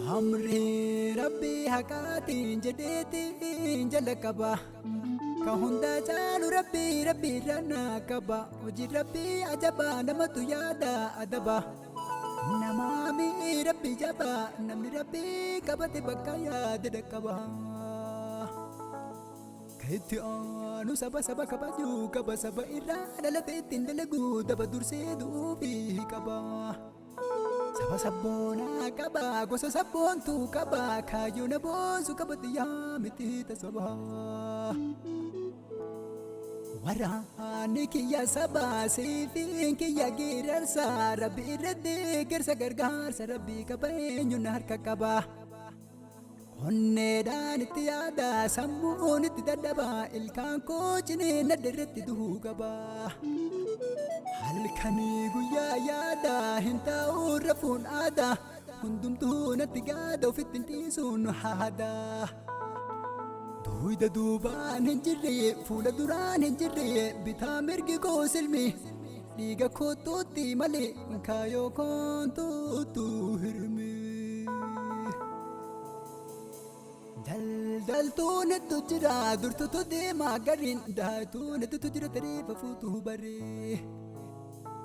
Amri Rabbi hakatiin jedheetiin jala qaba. Ka hunda caalu Rabbi rana qaba. Hojii Rabbi ajaba namatu yaada adaba. Namami Rabbi jaba namni Rabbi qabate bakka yaada dhaqqaba. Kaitti aanu saba kabaju qaba saba irraa dhalatee ittiin dalagu daba dursee duubi qaba. Saba sabboona qaba gosa sabboontu qaba kaayyoo na boosu qabatti yaa miti tasaba. Waraanni kiyya saba siifiin kiyya geerarsa Rabbi irra deeggarsa gargaarsa Rabbi qaba eenyuun harka qaba. Onneedhaan itti yaada sammuun itti dadhaba ilkaan koo cinee nadda irratti du'uu qaba. Halkanii guyyaa yaada hin taa'u rafuun aadaa hundumtuu natti gaada ofitti hin dhiisuun haada. Duyda duubaan hin jirre fuula duraan hin jirre bitaa mirgi koo silmi dhiiga kootuutti malee kaayoo koontuutu hirmi. Daldaltuun itti jira durtutu deemaa gariin daatuun itti jira tareefa fuutuu baree.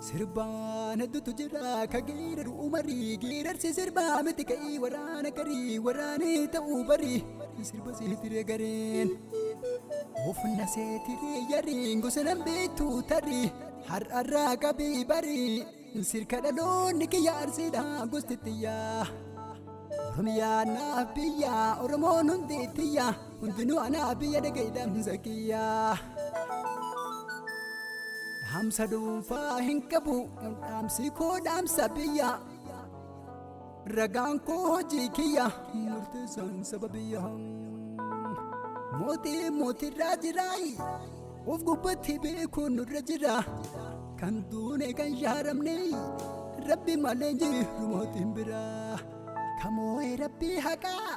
Sirbaan hedduutu jira ka geeraru umarii geerarsi sirbaa miti ka'ii waraana garii waraanee ta'uu barii sirba seetiree gareen. Ofna seetiree yariin gosa nan beektuu tarii har'arraa qabii barii sirka dhaloonni kiyya arsiidha gosti xiyyaa. Oromiyaa naaf biyya Oromoon hundi tiyya hundinuu anaaf biyya dhagaidhamsa kiyyaa. Dhaamsa dhuunfaa hin qabu dhaamsi koo dhaamsa biyya ragaan koo hojii kiyya murteessaan saba biyya. Mootirraa jiraayi of gubbatti beekuun nurra jira kan duune kan shaaramne Rabbi malee jiru mootiin biraa. Kamoo'ee Rabbi haqaa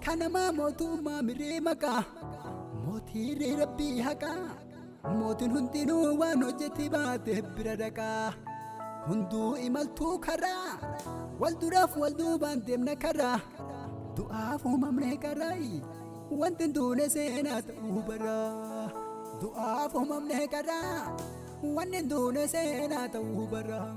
kanamaa mootummaa miree maqaa mootirree Rabbi haqaa. Mootiin hundinuu waan hojjete baate bira dhaqaa hunduu imaltuu karaa wal duraaf wal duubaan deemna karaa du'aaf uumamne karaayi wanti duune seenaa ta'uu baraa. Du'aaf uumamne karaa wanti duune seenaa ta'uu baraa.